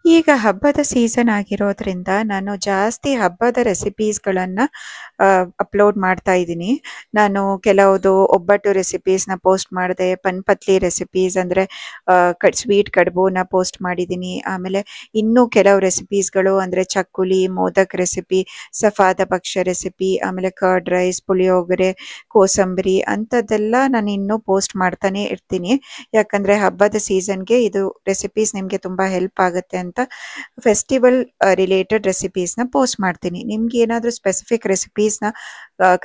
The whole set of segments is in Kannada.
ಈಗ ಹಬ್ಬದ ಸೀಸನ್ ಆಗಿರೋದ್ರಿಂದ ನಾನು ಜಾಸ್ತಿ ಹಬ್ಬದ ರೆಸಿಪೀಸ್ಗಳನ್ನು ಅಪ್ಲೋಡ್ ಮಾಡ್ತಾ ಇದ್ದೀನಿ. ನಾನು ಕೆಲವುದು ಒಬ್ಬಟ್ಟು ರೆಸಿಪೀಸ್ನ ಪೋಸ್ಟ್ ಮಾಡಿದೆ, ಪನ್ಪತ್ಲಿ ರೆಸಿಪೀಸ್ ಅಂದರೆ ಸ್ವೀಟ್ ಕಡುಬುನ ಪೋಸ್ಟ್ ಮಾಡಿದ್ದೀನಿ. ಆಮೇಲೆ ಇನ್ನೂ ಕೆಲವು ರೆಸಿಪೀಸ್ಗಳು ಅಂದರೆ ಚಕ್ಕುಲಿ, ಮೋದಕ್ ರೆಸಿಪಿ, ಸಫಾದ ಭಕ್ಷ್ಯ ರೆಸಿಪಿ, ಆಮೇಲೆ ಕರ್ಡ್ ರೈಸ್, ಪುಳಿಯೋಗರೆ, ಕೋಸಂಬರಿ ಅಂಥದ್ದೆಲ್ಲ ನಾನು ಇನ್ನೂ ಪೋಸ್ಟ್ ಮಾಡ್ತಾನೆ ಇರ್ತೀನಿ. ಯಾಕಂದರೆ ಹಬ್ಬದ ಸೀಸನ್ಗೆ ಇದು ರೆಸಿಪೀಸ್ ನಿಮಗೆ ತುಂಬ ಹೆಲ್ಪ್ ಆಗುತ್ತೆ ಅಂತ ಫೆಸ್ಟಿವಲ್ ರಿಲೇಟೆಡ್ ರೆಸಿಪೀಸ್ನ ಪೋಸ್ಟ್ ಮಾಡ್ತೀನಿ. ನಿಮ್ಗೆ ಏನಾದರೂ ಸ್ಪೆಸಿಫಿಕ್ ರೆಸಿಪೀಸ್ನ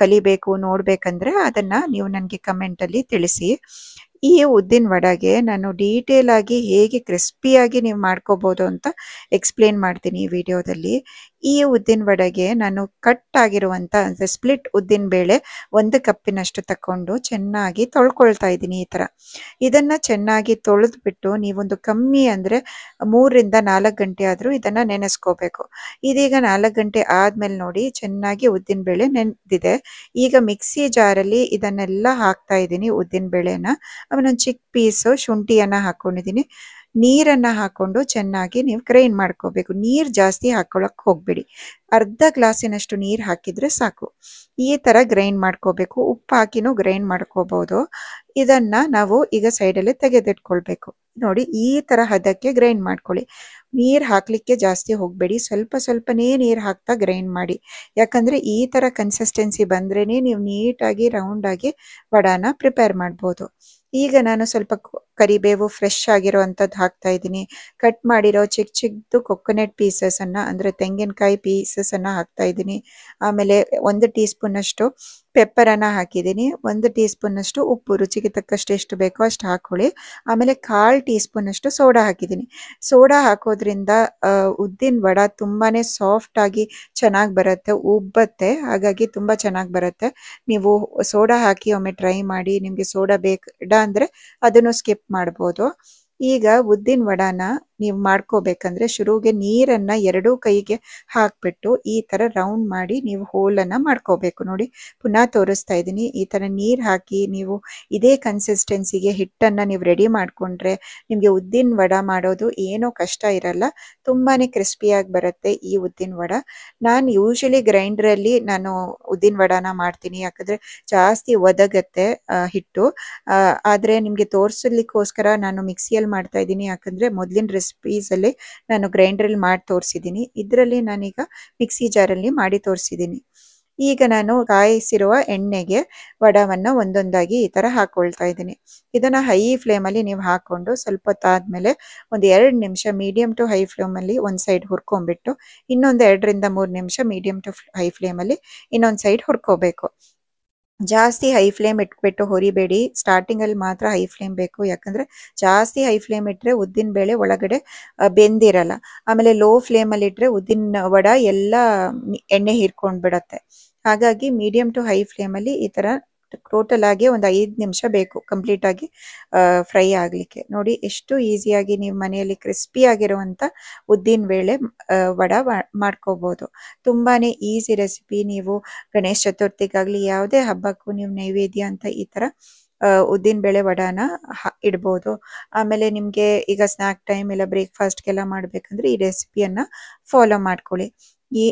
ಕಲಿಬೇಕು ನೋಡಬೇಕಂದ್ರೆ ಅದನ್ನು ನೀವು ನನಗೆ ಕಮೆಂಟಲ್ಲಿ ತಿಳಿಸಿ. ಈ ಉದ್ದಿನ ವಡೆಗೆ ನಾನು ಡೀಟೇಲ್ ಆಗಿ ಹೇಗೆ ಕ್ರಿಸ್ಪಿಯಾಗಿ ನೀವು ಮಾಡ್ಕೋಬೋದು ಅಂತ ಎಕ್ಸ್ಪ್ಲೇನ್ ಮಾಡ್ತೀನಿ ಈ ವಿಡಿಯೋದಲ್ಲಿ. ಈ ಉದ್ದಿನ ವಡೆಗೆ ನಾನು ಕಟ್ ಆಗಿರುವಂಥ ಅಂದರೆ ಸ್ಪ್ಲಿಟ್ ಉದ್ದಿನ ಬೇಳೆ 1 ಕಪ್ಪಿನಷ್ಟು ತಗೊಂಡು ಚೆನ್ನಾಗಿ ತೊಳ್ಕೊಳ್ತಾ ಇದ್ದೀನಿ. ಈ ಥರ ಇದನ್ನು ಚೆನ್ನಾಗಿ ತೊಳೆದ್ಬಿಟ್ಟು ನೀವೊಂದು ಕಮ್ಮಿ ಅಂದರೆ 3ರಿಂದ 4 ಗಂಟೆ ಆದರೂ ಇದನ್ನು ನೆನೆಸ್ಕೋಬೇಕು. ಇದೀಗ 4 ಗಂಟೆ ಆದಮೇಲೆ ನೋಡಿ ಚೆನ್ನಾಗಿ ಉದ್ದಿನ ಬೇಳೆ ನೆನೆದಿದೆ. ಈಗ ಮಿಕ್ಸಿ ಜಾರಲ್ಲಿ ಇದನ್ನೆಲ್ಲ ಹಾಕ್ತಾ ಇದ್ದೀನಿ ಉದ್ದಿನ ಬೇಳೆನ. ಆಮೇಲೆ ಒಂದು ಚಿಕ್ಕ ಪೀಸು ಶುಂಠಿಯನ್ನು ಹಾಕ್ಕೊಂಡಿದ್ದೀನಿ. ನೀರನ್ನು ಹಾಕ್ಕೊಂಡು ಚೆನ್ನಾಗಿ ನೀವು ಗ್ರೈಂಡ್ ಮಾಡ್ಕೋಬೇಕು. ನೀರು ಜಾಸ್ತಿ ಹಾಕ್ಕೊಳಕ್ಕೆ ಹೋಗಬೇಡಿ. ಅರ್ಧ ಗ್ಲಾಸಿನಷ್ಟು ನೀರು ಹಾಕಿದರೆ ಸಾಕು. ಈ ಥರ ಗ್ರೈಂಡ್ ಮಾಡ್ಕೋಬೇಕು. ಉಪ್ಪು ಹಾಕಿನೂ ಗ್ರೈಂಡ್ ಮಾಡ್ಕೋಬೋದು. ಇದನ್ನು ನಾವು ಈಗ ಸೈಡಲ್ಲಿ ತೆಗೆದಿಟ್ಕೊಳ್ಬೇಕು. ನೋಡಿ ಈ ಥರ ಹದಕ್ಕೆ ಗ್ರೈಂಡ್ ಮಾಡ್ಕೊಳ್ಳಿ. ನೀರು ಹಾಕಲಿಕ್ಕೆ ಜಾಸ್ತಿ ಹೋಗಬೇಡಿ, ಸ್ವಲ್ಪ ಸ್ವಲ್ಪನೇ ನೀರು ಹಾಕ್ತಾ ಗ್ರೈಂಡ್ ಮಾಡಿ. ಯಾಕಂದರೆ ಈ ಥರ ಕನ್ಸಿಸ್ಟೆನ್ಸಿ ಬಂದ್ರೇ ನೀವು ನೀಟಾಗಿ ರೌಂಡಾಗಿ ವಡಾನ ಪ್ರಿಪೇರ್ ಮಾಡ್ಬೋದು. ಈಗ ನಾನು ಸ್ವಲ್ಪ ಕರಿಬೇವು ಫ್ರೆಶ್ ಆಗಿರೋ ಅಂಥದ್ದು ಹಾಕ್ತಾ ಇದ್ದೀನಿ. ಕಟ್ ಮಾಡಿರೋ ಚಿಕ್ಕ ಚಿಕ್ಕದು ಕೊಕೊನೆಟ್ ಪೀಸಸನ್ನು ಅಂದರೆ ತೆಂಗಿನಕಾಯಿ ಪೀಸಸನ್ನು ಹಾಕ್ತಾ ಇದ್ದೀನಿ. ಆಮೇಲೆ 1 ಟೀ ಸ್ಪೂನಷ್ಟು ಪೆಪ್ಪರನ್ನು ಹಾಕಿದ್ದೀನಿ. 1 ಟೀ ಸ್ಪೂನಷ್ಟು ಉಪ್ಪು, ರುಚಿಗೆ ತಕ್ಕಷ್ಟು ಎಷ್ಟು ಬೇಕೋ ಅಷ್ಟು ಹಾಕ್ಕೊಳ್ಳಿ. ಆಮೇಲೆ 1/4 ಟೀ ಸ್ಪೂನಷ್ಟು ಸೋಡಾ ಹಾಕಿದ್ದೀನಿ. ಸೋಡಾ ಹಾಕೋದ್ರಿಂದ ಉದ್ದಿನ ವಡ ತುಂಬಾ ಸಾಫ್ಟಾಗಿ ಚೆನ್ನಾಗಿ ಬರುತ್ತೆ, ಉಬ್ಬತ್ತೆ. ಹಾಗಾಗಿ ತುಂಬ ಚೆನ್ನಾಗಿ ಬರುತ್ತೆ. ನೀವು ಸೋಡಾ ಹಾಕಿ ಒಮ್ಮೆ ಟ್ರೈ ಮಾಡಿ. ನಿಮಗೆ ಸೋಡಾ ಬೇಡ ಅಂದರೆ ಅದನ್ನು ಸ್ಕಿಪ್ ಮಾಡ್ಬೋದು. ಈಗ ಉದ್ದಿನ ವಡಾನ ನೀವು ಮಾಡ್ಕೋಬೇಕಂದ್ರೆ ಶುರುವಿಗೆ ನೀರನ್ನು 2 ಕೈಗೆ ಹಾಕ್ಬಿಟ್ಟು ಈ ಥರ ರೌಂಡ್ ಮಾಡಿ ನೀವು ಹೋಲನ್ನು ಮಾಡ್ಕೋಬೇಕು. ನೋಡಿ ಪುನಃ ತೋರಿಸ್ತಾ ಇದ್ದೀನಿ. ಈ ಥರ ನೀರು ಹಾಕಿ ನೀವು ಇದೇ ಕನ್ಸಿಸ್ಟೆನ್ಸಿಗೆ ಹಿಟ್ಟನ್ನು ನೀವು ರೆಡಿ ಮಾಡಿಕೊಂಡ್ರೆ ನಿಮಗೆ ಉದ್ದಿನ ವಡ ಮಾಡೋದು ಏನೂ ಕಷ್ಟ ಇರಲ್ಲ. ತುಂಬಾ ಕ್ರಿಸ್ಪಿಯಾಗಿ ಬರುತ್ತೆ ಈ ಉದ್ದಿನ ವಡ. ನಾನು ಯೂಶಲಿ ಗ್ರೈಂಡ್ರಲ್ಲಿ ನಾನು ಉದ್ದಿನ ವಡಾನ ಮಾಡ್ತೀನಿ. ಯಾಕಂದರೆ ಜಾಸ್ತಿ ಒದಗತ್ತೆ ಹಿಟ್ಟು. ಆದರೆ ನಿಮಗೆ ತೋರಿಸಲಿಕ್ಕೋಸ್ಕರ ನಾನು ಮಿಕ್ಸಿಯಲ್ಲಿ ಮಾಡ್ತಾ ಇದ್ದೀನಿ. ಯಾಕಂದರೆ ಮೊದಲಿನ ರೆಸಿಪೀಸಲ್ಲಿ ನಾನು ಗ್ರೈಂಡ್ರಲ್ಲಿ ಮಾಡಿ ತೋರಿಸಿದ್ದೀನಿ. ಇದರಲ್ಲಿ ನಾನೀಗ ಮಿಕ್ಸಿ ಜಾರಲ್ಲಿ ಮಾಡಿ ತೋರಿಸಿದ್ದೀನಿ. ಈಗ ನಾನು ಕಾಯಿಸಿರುವ ಎಣ್ಣೆಗೆ ವಡವನ್ನು ಒಂದೊಂದಾಗಿ ಈ ಥರ ಹಾಕ್ಕೊಳ್ತಾ ಇದ್ದೀನಿ. ಇದನ್ನು ಹೈ ಫ್ಲೇಮಲ್ಲಿ ನೀವು ಹಾಕ್ಕೊಂಡು ಸ್ವಲ್ಪ ಹೊತ್ತಾದಮೇಲೆ ಒಂದು 2 ನಿಮಿಷ ಮೀಡಿಯಮ್ ಟು ಹೈ ಫ್ಲೇಮಲ್ಲಿ ಒಂದು ಸೈಡ್ ಹುರ್ಕೊಂಡ್ಬಿಟ್ಟು ಇನ್ನೊಂದು 2ರಿಂದ 3 ನಿಮಿಷ ಮೀಡಿಯಮ್ ಟು ಹೈ ಫ್ಲೇಮಲ್ಲಿ ಇನ್ನೊಂದು ಸೈಡ್ ಹುರ್ಕೋಬೇಕು. ಜಾಸ್ತಿ ಹೈ ಫ್ಲೇಮ್ ಇಟ್ಬಿಟ್ಟು ಹುರಿಬೇಡಿ. ಸ್ಟಾರ್ಟಿಂಗಲ್ಲಿ ಮಾತ್ರ ಹೈ ಫ್ಲೇಮ್ ಬೇಕು. ಯಾಕಂದರೆ ಜಾಸ್ತಿ ಹೈ ಫ್ಲೇಮ್ ಇಟ್ಟರೆ ಉದ್ದಿನ ಬೇಳೆ ಒಳಗಡೆ ಬೆಂದಿರಲ್ಲ. ಆಮೇಲೆ ಲೋ ಫ್ಲೇಮಲ್ಲಿ ಇಟ್ಟರೆ ಉದ್ದಿನ ವಡ ಎಲ್ಲ ಎಣ್ಣೆ ಹೀರ್ಕೊಂಡು ಬಿಡತ್ತೆ. ಹಾಗಾಗಿ ಮೀಡಿಯಮ್ ಟು ಹೈ ಫ್ಲೇಮಲ್ಲಿ ಈ ಥರ ಟೋಟಲ್ ಆಗಿ ಒಂದು 5 ನಿಮಿಷ ಬೇಕು ಕಂಪ್ಲೀಟಾಗಿ ಫ್ರೈ ಆಗಲಿಕ್ಕೆ. ನೋಡಿ ಎಷ್ಟು ಈಸಿಯಾಗಿ ನೀವು ಮನೆಯಲ್ಲಿ ಕ್ರಿಸ್ಪಿ ಆಗಿರುವಂಥ ಉದ್ದಿನ ಬೇಳೆ ವಡ ಮಾಡ್ಕೋಬೋದು. ತುಂಬಾ ಈಸಿ ರೆಸಿಪಿ. ನೀವು ಗಣೇಶ ಚತುರ್ಥಿಗಾಗಲಿ ಯಾವುದೇ ಹಬ್ಬಕ್ಕೂ ನೀವು ನೈವೇದ್ಯ ಅಂತ ಈ ಥರ ಉದ್ದಿನ ಬೇಳೆ ವಡಾನ ಇಡ್ಬೋದು. ಆಮೇಲೆ ನಿಮಗೆ ಈಗ ಸ್ನ್ಯಾಕ್ ಟೈಮ್ ಇಲ್ಲ ಬ್ರೇಕ್ಫಾಸ್ಟ್ಗೆಲ್ಲ ಮಾಡಬೇಕಂದ್ರೆ ಈ ರೆಸಿಪಿಯನ್ನು ಫಾಲೋ ಮಾಡ್ಕೊಳ್ಳಿ.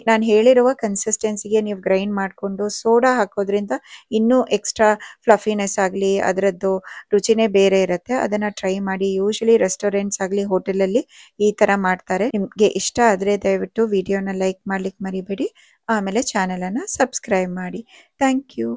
ನಾನು ಹೇಳಿರುವ ಕನ್ಸಿಸ್ಟೆನ್ಸಿಗೆ ನೀವು ಗ್ರೈಂಡ್ ಮಾಡಿಕೊಂಡು ಸೋಡಾ ಹಾಕೋದ್ರಿಂದ ಇನ್ನೂ ಎಕ್ಸ್ಟ್ರಾ ಫ್ಲಫಿನೆಸ್ ಆಗಲಿ ಅದರದ್ದು ರುಚಿನೇ ಬೇರೆ ಇರುತ್ತೆ. ಅದನ್ನು ಟ್ರೈ ಮಾಡಿ. ಯೂಶಲಿ ರೆಸ್ಟೋರೆಂಟ್ಸ್ ಆಗಲಿ ಹೋಟೆಲಲ್ಲಿ ಈ ಥರ ಮಾಡ್ತಾರೆ. ನಿಮಗೆ ಇಷ್ಟ ಆದರೆ ದಯವಿಟ್ಟು ವಿಡಿಯೋನ ಲೈಕ್ ಮಾಡ್ಲಿಕ್ಕೆ ಮರಿಬೇಡಿ. ಆಮೇಲೆ ಚಾನಲನ್ನು ಸಬ್ಸ್ಕ್ರೈಬ್ ಮಾಡಿ. Thank you.